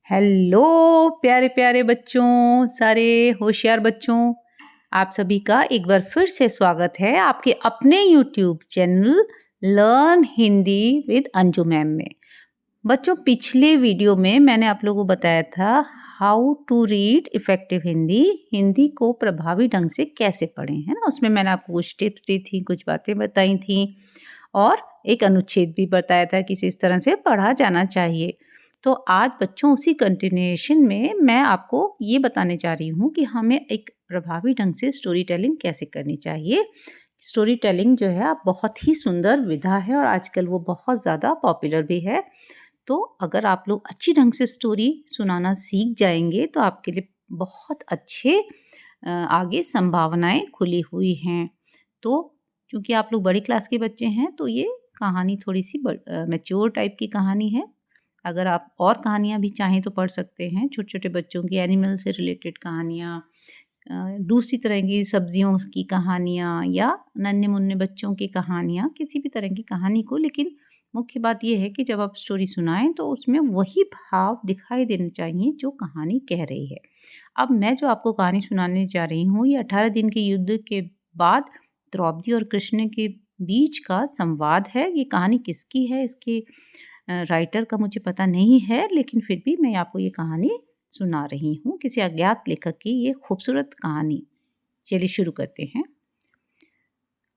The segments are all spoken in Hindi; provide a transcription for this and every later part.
हेलो प्यारे प्यारे बच्चों, सारे होशियार बच्चों, आप सभी का एक बार फिर से स्वागत है आपके अपने YouTube channel learn Hindi with Anju ma'am में। बच्चों, पिछले वीडियो में मैंने आप लोगों को बताया था how to read effective Hindi, Hindi को प्रभावी ढंग से कैसे पढ़ें, है ना। उसमें मैंने आपको कुछ टिप्स दी थी, कुछ बातें बताई थी और एक अनुच्छेद भी बताया था कि इस तरह से पढ़ा जाना चाहिए। तो आज बच्चों उसी कंटिन्यूएशन में मैं आपको ये बताने जा रही हूँ कि हमें एक प्रभावी ढंग से स्टोरी टेलिंग कैसे करनी चाहिए। स्टोरी टेलिंग जो है बहुत ही सुंदर विधा है और आजकल वो बहुत ज़्यादा पॉपुलर भी है। तो अगर आप लोग अच्छी ढंग से स्टोरी सुनाना सीख जाएंगे तो आपके लिए बहुत अच्छे आगे संभावनाएं खुली हुई हैं। तो क्योंकि आप लोग बड़ी क्लास के बच्चे हैं तो ये कहानी थोड़ी सी मैच्योर टाइप की कहानी है। अगर आप और कहानियाँ भी चाहें तो पढ़ सकते हैं, छोटे-छोटे बच्चों की एनिमल से रिलेटेड कहानियाँ, दूसरी तरह की सब्जियों की कहानियाँ या नन्हे-मुन्ने बच्चों की कहानियाँ, किसी भी तरह की कहानी को। लेकिन मुख्य बात ये है कि जब आप स्टोरी सुनाएँ तो उसमें वही भाव दिखाई देने चाहिए जो कहानी कह रही है। अब मैं जो आपको कहानी सुनाने जा रही हूँ, ये 18 दिन के युद्ध के बाद द्रौपदी और कृष्ण के बीच का संवाद है। ये कहानी किसकी है, इसके राइटर का मुझे पता नहीं है, लेकिन फिर भी मैं आपको ये कहानी सुना रही हूँ, किसी अज्ञात लेखक की ये खूबसूरत कहानी। चलिए शुरू करते हैं।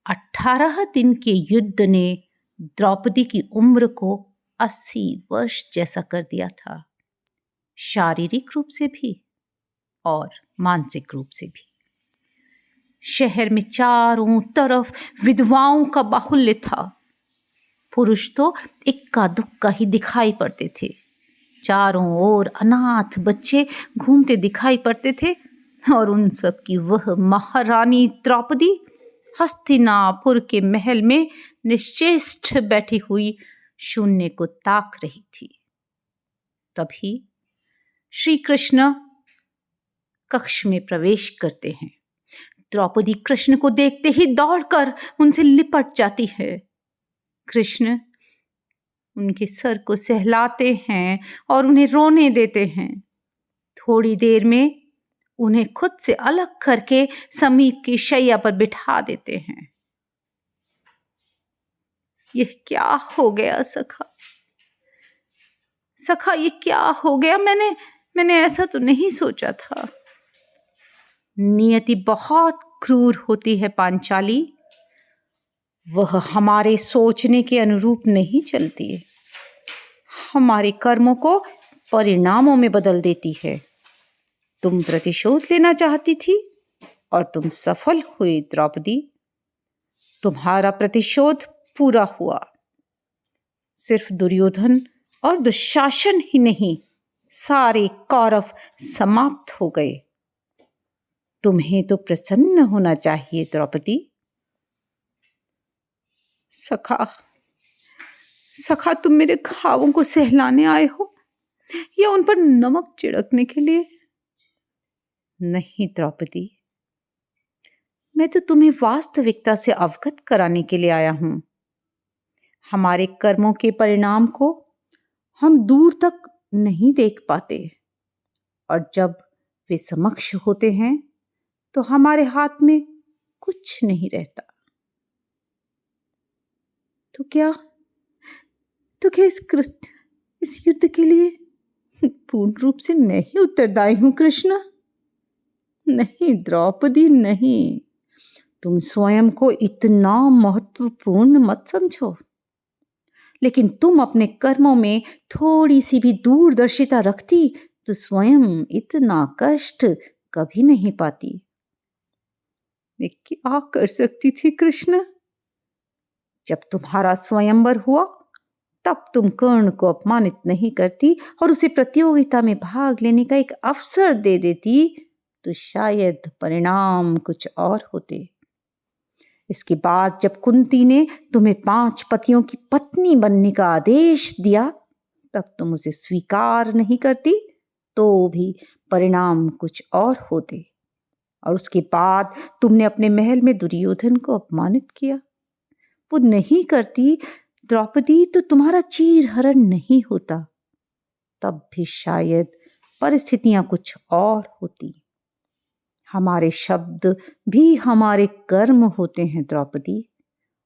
18 दिन के युद्ध ने द्रौपदी की उम्र को 80 वर्ष जैसा कर दिया था, शारीरिक रूप से भी और मानसिक रूप से भी। शहर में चारों तरफ विधवाओं का बाहुल्य था। पुरुष तो इक्का दुक्का ही दिखाई पड़ते थे। चारों ओर अनाथ बच्चे घूमते दिखाई पड़ते थे और उन सब की वह महारानी द्रौपदी हस्तिनापुर के महल में निश्चेष्ट बैठी हुई शून्य को ताक रही थी। तभी श्री कृष्ण कक्ष में प्रवेश करते हैं। द्रौपदी कृष्ण को देखते ही दौड़कर उनसे लिपट जाती है। कृष्ण उनके सर को सहलाते हैं और उन्हें रोने देते हैं। थोड़ी देर में उन्हें खुद से अलग करके समीप की शैया पर बिठा देते हैं। यह क्या हो गया सखा? सखा, ये क्या हो गया? मैंने ऐसा तो नहीं सोचा था। नियति बहुत क्रूर होती है पांचाली। वह हमारे सोचने के अनुरूप नहीं चलती है, हमारे कर्मों को परिणामों में बदल देती है। तुम प्रतिशोध लेना चाहती थी और तुम सफल हुई द्रौपदी। तुम्हारा प्रतिशोध पूरा हुआ। सिर्फ दुर्योधन और दुशासन ही नहीं, सारे कौरव समाप्त हो गए। तुम्हें तो प्रसन्न होना चाहिए द्रौपदी। सखा, सखा, तुम मेरे घावों को सहलाने आए हो या उन पर नमक छिड़कने के लिए? नहीं द्रौपदी, मैं तो तुम्हें वास्तविकता से अवगत कराने के लिए आया हूं। हमारे कर्मों के परिणाम को हम दूर तक नहीं देख पाते और जब वे समक्ष होते हैं तो हमारे हाथ में कुछ नहीं रहता। तो क्या इस युद्ध के लिए पूर्ण रूप से मैं ही उत्तरदायी हूं कृष्ण? नहीं द्रौपदी, नहीं। तुम स्वयं को इतना महत्वपूर्ण मत समझो, लेकिन तुम अपने कर्मों में थोड़ी सी भी दूरदर्शिता रखती तो स्वयं इतना कष्ट कभी नहीं पाती। मैं क्या कर सकती थी कृष्ण? जब तुम्हारा स्वयंवर हुआ तब तुम कर्ण को अपमानित नहीं करती और उसे प्रतियोगिता में भाग लेने का एक अवसर दे देती तो शायद परिणाम कुछ और होते। इसके बाद जब कुंती ने तुम्हें 5 पतियों की पत्नी बनने का आदेश दिया तब तुम उसे स्वीकार नहीं करती तो भी परिणाम कुछ और होते। और उसके बाद तुमने अपने महल में दुर्योधन को अपमानित किया। वो नहीं करती द्रौपदी तो तुम्हारा चीरहरण नहीं होता। तब भी शायद परिस्थितियां कुछ और होती। हमारे शब्द भी हमारे कर्म होते हैं द्रौपदी,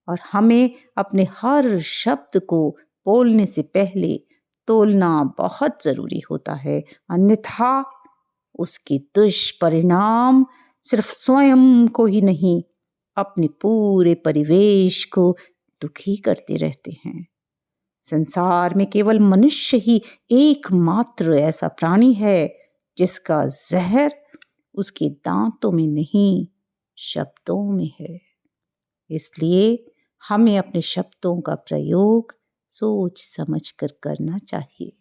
और हमें अपने हर शब्द को बोलने से पहले तोलना बहुत ज़रूरी होता है, अन्यथा उसके दुष्परिणाम सिर्फ स्वयं को ही नहीं, अपने पूरे परिवेश को दुखी करते रहते हैं। संसार में केवल मनुष्य ही एकमात्र ऐसा प्राणी है जिसका जहर उसके दांतों में नहीं, शब्दों में है। इसलिए हमें अपने शब्दों का प्रयोग सोच समझ कर करना चाहिए।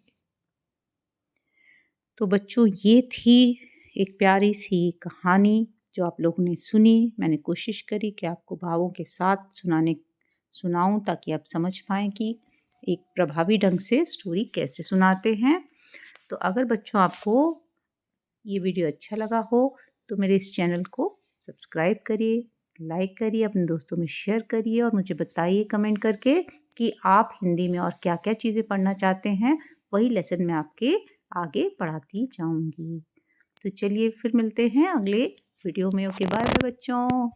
तो बच्चों, ये थी एक प्यारी सी कहानी जो आप लोगों ने सुनी। मैंने कोशिश करी कि आपको भावों के साथ सुनाऊं ताकि आप समझ पाएँ कि एक प्रभावी ढंग से स्टोरी कैसे सुनाते हैं। तो अगर बच्चों आपको ये वीडियो अच्छा लगा हो तो मेरे इस चैनल को सब्सक्राइब करिए, लाइक करिए, अपने दोस्तों में शेयर करिए और मुझे बताइए कमेंट करके कि आप हिंदी में और क्या-क्या चीज़ें पढ़ना चाहते हैं। वही लेसन मैं आपके आगे पढ़ाती जाऊँगी। तो चलिए फिर मिलते हैं अगले वीडियो में। ओके, बाय बाय बच्चों।